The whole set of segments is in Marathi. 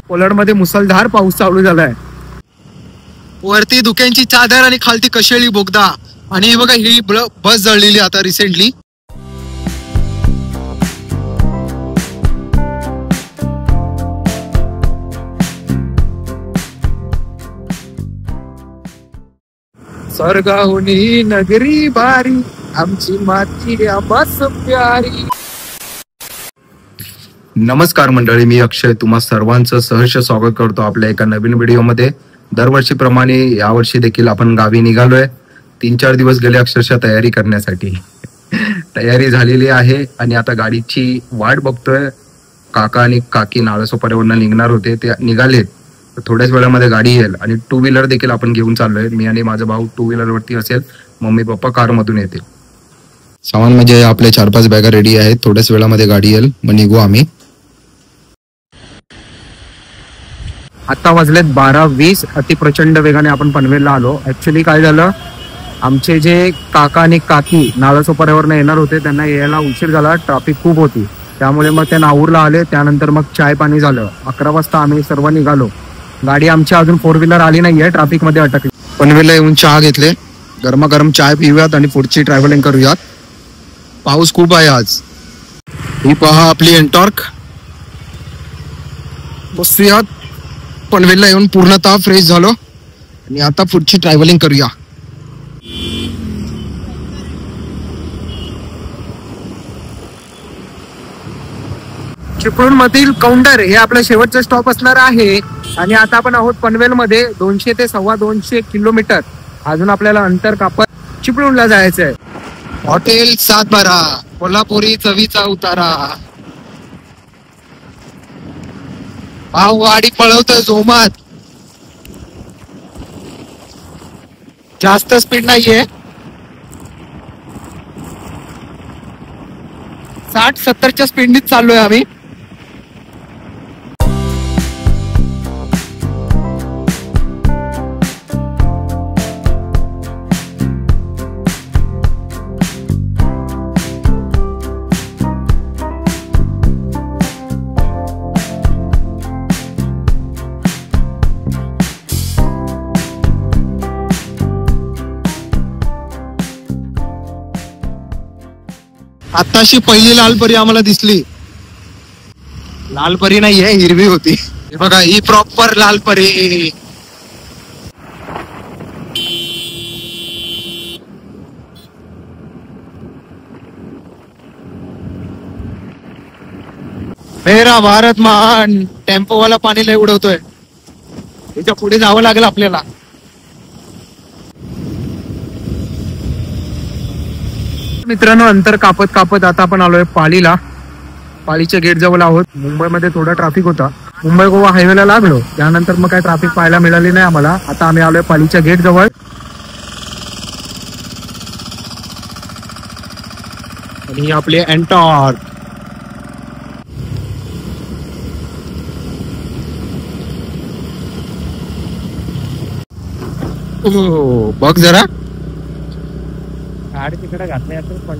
कोलाडमध्ये मुसळधार पाऊस चालू झालाय. वरती धुक्यांची चादर आणि खालती कशेळी बोगदा. आणि बघा ही बस जळलेली आता रिसेंटली. स्वर्गाहुनी नगरी भारी आमची माती आम्हास प्यारी. नमस्कार मंडळी, मी अक्षय तुम्हा सर्वांचं सहर्ष स्वागत करतो आपल्या एका नवीन व्हिडिओमध्ये. दरवर्षीप्रमाणे यावर्षी देखील आपण गावी निघालोय. 3-4 दिवस गेले अक्षरशः तयारी करण्यासाठी. तयारी झालेली आहे आणि आता गाडीची वाट बघतोय. काका आणि काकी नालासोपाऱ्यावरनं निघणार होते, ते निघालेत. थोड्याच वेळामध्ये गाडी येईल आणि 2 व्हीलर देखील आपण घेऊन चाललोय. मी आणि माझा भाऊ 2 व्हीलर वरती असेल, मम्मी पप्पा कार मधून येतील. सामान म्हणजे आपले 4-5 बॅगा रेडी आहेत. थोड्याच वेळामध्ये गाडी येईल, मग निघू आम्ही. आता वाजलेत 12:20. अति प्रचंड वेगाने आपण पनवेलला आलो. ऍक्च्युली काय झालं, आमचे जे काका आणि काकी नालासोपाऱ्यावरनं येणार होते त्यांना यायला उशीर झाला. ट्रॅफिक खूप होती, त्यामुळे मग ते नाहूरला आले. त्यानंतर मग चाय पाणी झालं. 11 वाजता आम्ही सर्व निघालो. गाडी आमची अजून 4 व्हीलर आली नाहीये, ट्रॅफिक मध्ये अटकली. पनवेलला येऊन चहा घेतले, गरमागरम चाय पिऊयात आणि पुढची ट्रॅव्हलिंग करूयात. पाऊस खूप आहे आज. ही पहा आपली एंटॉर्क. बसूयात. पनवेलला येऊन पूर्णतः फ्रेश झालो आणि आता पुढची ट्रॅव्हलिंग करूया. चिपळूण मधील कौंडर हे आपलं शेवटचं स्टॉप असणार आहे. आणि आता आपण आहोत पनवेलमध्ये. 200 ते 250 किलोमीटर अजून आपल्याला अंतर कापत चिपळूणला जायचंय. हॉटेल 712 कोल्हापुरी चवीचा उतारा. भाऊ गाडी पळवतोय जोमात. जास्त स्पीड नाहीये. 60-70च्या स्पीडनीच चाललोय आम्ही. आताशी पहिली लालपरी आम्हाला दिसली. लालपरी नाहीये, हिरवी होती. हे बघा, ही प्रॉपर लालपरी. मेरा भारत महान. टेम्पोवाला पाणी लय उडवतोय. त्याच्या पुढे जावं लागेल आपल्याला. मित्रांनो, अंतर कापत कापत आता आपण आलोय पालीला. पालीच्या गेट जवळ आहोत. मुंबईमध्ये थोडा ट्रॅफिक होता. मुंबई गोवा हायवेला लागलो, त्यानंतर मग काही ट्रॅफिक पाहायला मिळाली नाही आम्हाला. आता आम्ही आलोय पालीच्या गेट जवळ. आणि ही आपली एंटॉर्क. बघ जरा, गाडी तिकडे घातली असेल पण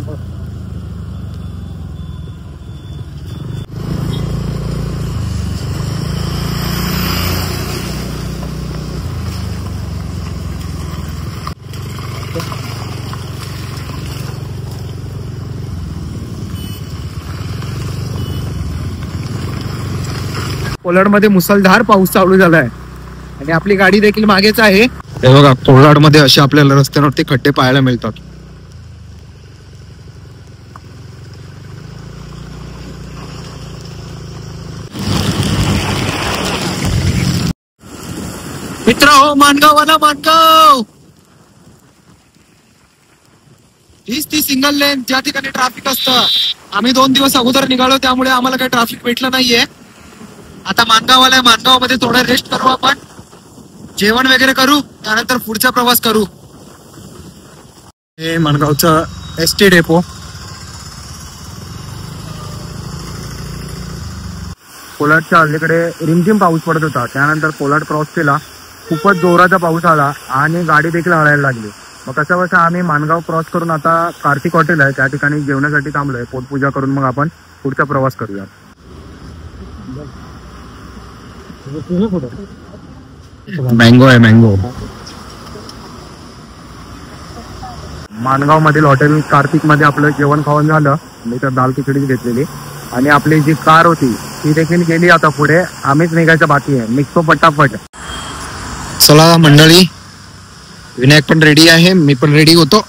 कोलाडमध्ये मुसळधार पाऊस चालू झालाय आणि आपली गाडी देखील मागेच आहे. हे बघा, कोलाडमध्ये असे आपल्याला रस्त्यांवरती खड्डे पाहायला मिळतात. मित्र हो, माणगावाला माणगाव. हीच ती सिंगल लेन ज्या ठिकाणी ट्रॅफिक असतं. आम्ही 2 दिवस अगोदर निघालो, त्यामुळे आम्हाला काही ट्रॅफिक भेटलं नाहीये. आता माणगावाला आहे. माणगावमध्ये थोडा रेस्ट करू, आपण जेवण वगैरे करू, त्यानंतर पुढचा प्रवास करू. हे माणगावचं एसटी डेपो. कोलाडच्या अलीकडे रिमझिम पाऊस पडत होता. त्यानंतर कोलाड क्रॉस केला, खूपच जोराचा पाऊस आला आणि गाडी देखील हलायला लागली. मग कसं कसं आम्ही माणगाव क्रॉस करून आता कार्तिक हॉटेल आहे त्या ठिकाणी जेवणासाठी थांबलोय. पोटपूजा करून मग आपण पुढचा प्रवास करूया. मँगो आहे मँगो. माणगाव मधील हॉटेल कार्तिक मध्ये आपलं जेवण खाऊन झालं. मी तर दाल खिचडीच घेतलेली आणि आपली जी कार होती ती देखील गेली. आता पुढे आम्हीच निघायचं बाकी आहे. निघतो पटापट. चला मंडळी, विनायक पण रेडी आहे, मी पण रेडी होतो.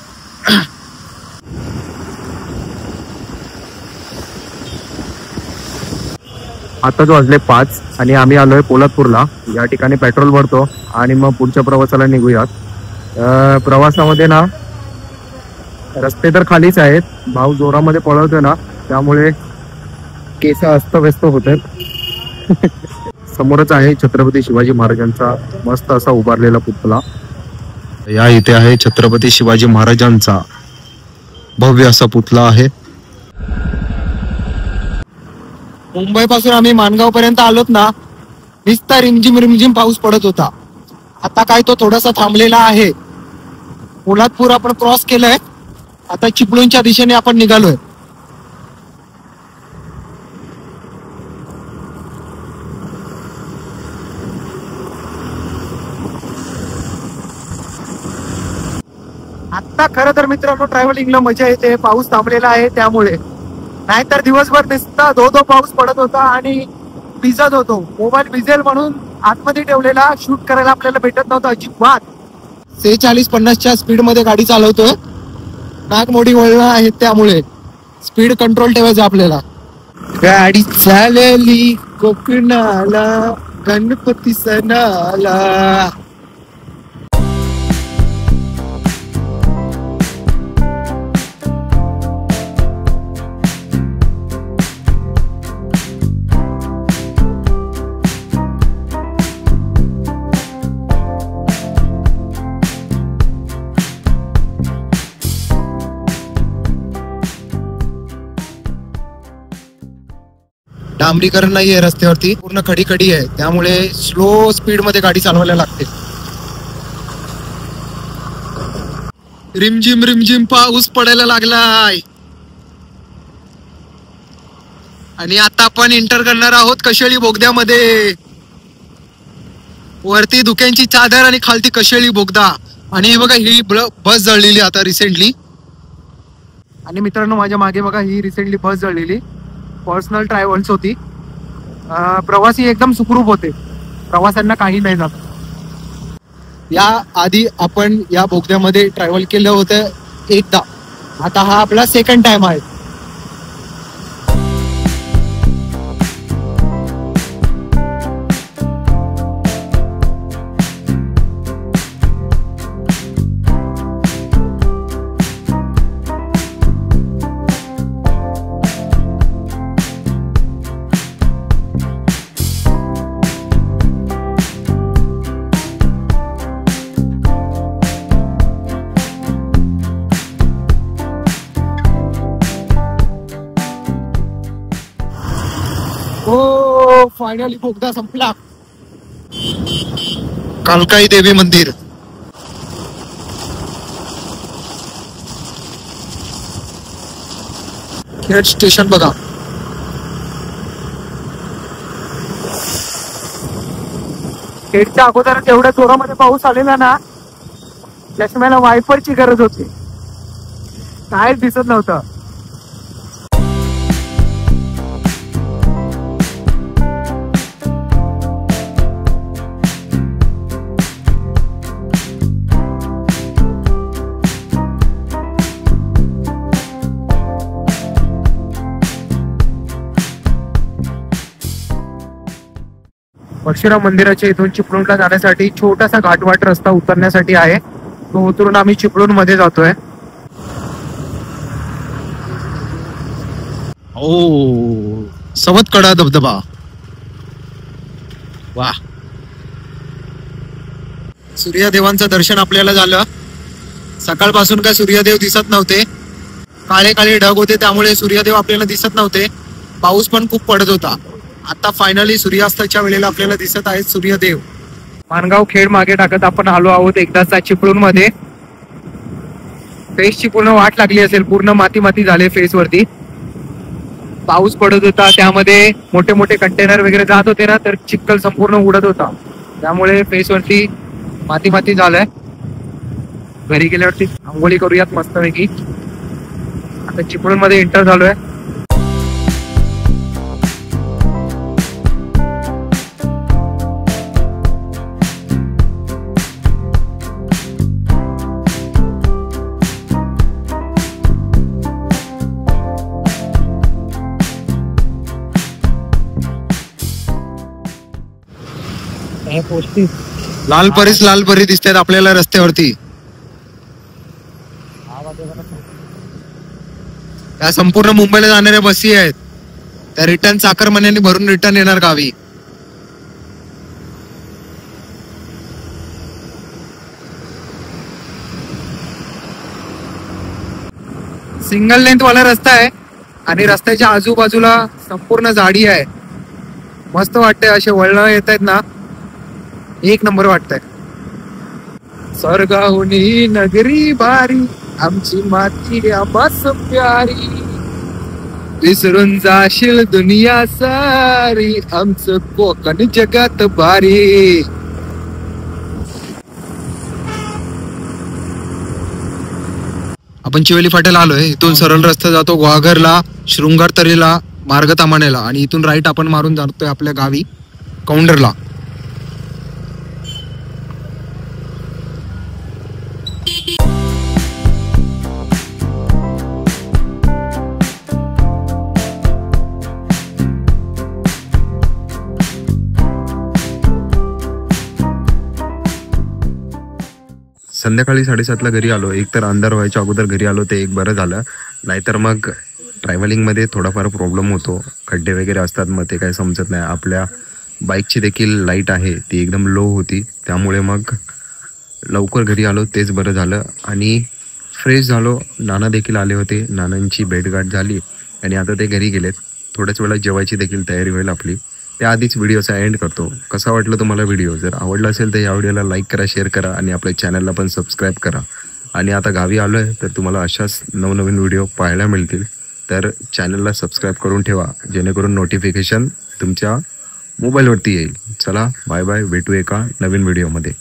आता जो वाजले 5 आणि आम्ही आलोय पोलादपूरला. या ठिकाणी पेट्रोल भरतो आणि मग पुढच्या प्रवासाला निघूयात. प्रवासामध्ये ना रस्ते तर खालीच आहेत. भाऊ जोरामध्ये पळवतोय ना त्यामुळे केस अस्तव्यस्त होते. समोरच आहे छत्रपती शिवाजी महाराजांचा मस्त असा उभारलेला पुतळा. या इथे आहे छत्रपती शिवाजी महाराजांचा भव्य असा पुतळा आहे. मुंबई पासून आम्ही माणगाव पर्यंत आलोत ना, नुसता रिमझिम रिमझिम पाऊस पडत होता. आता काय तो थोडासा थांबलेला आहे. पोलादपूर आपण क्रॉस केलंय. आता चिपळूणच्या दिशेने आपण निघालोय. आता खरं तर मित्रांनो ट्रॅव्हलिंगला मजा येते. पाऊस थांबलेला आहे त्यामुळे. नाहीतर दिवसभर नुसता धो धो पाऊस पडत होता आणि भिजत होतो. मोबाईल भिजेल म्हणून आतमध्ये ठेवलेला, शूट करायला आपल्याला भेटत नव्हतं अजिबात. 46-50च्या स्पीड मध्ये गाडी चालवतोय. नागमोडी वळणं आहेत त्यामुळे स्पीड कंट्रोल ठेवायचं आपल्याला. गाडी चालली कोकणाला गणपती सणाला. डांबरीकरण नाहीये रस्त्यावरती, पूर्ण खडी खडी आहे त्यामुळे स्लो स्पीड मध्ये गाडी चालवायला लागते. रिमझिम रिमझिम पाऊस पडायला लागलाय आणि आता आपण एंटर करणार आहोत कशेळी बोगद्यामध्ये. वरती धुक्यांची चादर आणि खालती कशेळी बोगदा. आणि बघा ही बस जळलेली आता रिसेंटली. आणि मित्रांनो माझ्या मागे बघा ही रिसेंटली बस जळलेली पर्सनल ट्रॅव्हल्स होती. प्रवासी एकदम सुखरूप होते. प्रवाशांना काही नाही झालं. या आधी आपण या बोगद्यामध्ये ट्रॅव्हल केलं होतं एकदा. आता हा आपला सेकंड टाइम आहे. हो फायनली बोगदा संपला. कालकाई देवी मंदिर. खेड स्टेशन बघा. खेडच्या अगोदर एवढ्या जोरामध्ये पाऊस आलेला ना, चष्म्याला वायफरची गरज होती. काहीच दिसत नव्हतं. परशुराम मंदिराच्या इथून चिपळूणला जाण्यासाठी छोटासा घाटवाट रस्ता उतरण्यासाठी आहे. तो उतरून आम्ही चिपळूण मध्ये जातोय. ओ सवतकडा धबधबा. वा. सूर्यदेवांचं दर्शन आपल्याला झालं. सकाळपासून काय सूर्यदेव दिसत नव्हते. काळे काळे ढग होते त्यामुळे सूर्यदेव आपल्याला दिसत नव्हते. पाऊस पण खूप पडत होता. आता फायनली सूर्यास्ताच्या वेळेला आपल्याला दिसत आहेत सूर्यदेव. माणगाव खेड मागे टाकत आपण आलो आहोत एकदाचा चिपळूण मध्ये. फेसची पूर्ण वाट लागली असेल, पूर्ण माती माती झाले फेस वरती. पाऊस पडत होता, त्यामध्ये मोठे मोठे कंटेनर वगैरे जात होते ना, तर चिखल संपूर्ण उडत होता, त्यामुळे फेस वरती माती माती झालंय. घरी गेल्यावरती आंघोळी करूयात मस्तपैकी. आता चिपळूण मध्ये एंटर झालोय. लाल परी दिसतात आपल्याला रस्त्यावरती. त्या संपूर्ण मुंबईला जाणाऱ्या बसी आहेत, त्या रिटर्न चाकरमान्यांनी भरून रिटर्न येणार गावी. सिंगल लेंथ वाला रस्ता आहे आणि रस्त्याच्या आजूबाजूला संपूर्ण झाडी आहे. मस्त वाटतंय, असे वळण येत आहेत ना, एक नंबर वाटतंय. स्वर्गाहुनी नगरी भारी, आमची माती आम्हास प्यारी, विसरून जाशील दुनिया सारी, आमचं कोकण जगात भारी. आपण चिवेली फाट्याला आलोय. इथून सरळ रस्ता जातो ग्वाघरला, शृंगार तरीला, मार्ग तामाण्याला, आणि इथून राईट आपण मारून जातोय आपल्या गावी कौंडरला. संध्याकाळी 7:30ला घरी आलो. एक तर अंधार व्हायच्या अगोदर घरी आलो, ते एक बरं झालं. नाहीतर मग ट्रॅव्हलिंगमध्ये थोडाफार प्रॉब्लेम होतो, खड्डे वगैरे असतात, मग ते काही समजत नाही. आपल्या बाईकची देखील लाईट आहे ती एकदम लो होती, त्यामुळे मग लवकर घरी आलो, तेच बरं झालं. आणि फ्रेश झालो. नाना देखील आले होते, नानांची भेटगाठ झाली आणि आता ते घरी गेलेत. थोड्याच वेळात जेवायची देखील तयारी होईल आपली. त्याआधीच व्हिडिओचा एंड करतो. कसा वाटला तुम्हाला व्हिडिओ? जर आवडला असेल तर या व्हिडिओला लाईक करा, शेअर करा आणि आपल्या चॅनलला पण सबस्क्राईब करा. आणि आता गावी आलो आहे तर तुम्हाला अशाच नवनवीन व्हिडिओ पाहायला मिळतील, तर चॅनलला सबस्क्राईब करून ठेवा, जेणेकरून नोटिफिकेशन तुमच्या मोबाईलवरती येईल. चला बाय बाय, भेटू एका नवीन व्हिडिओमध्ये.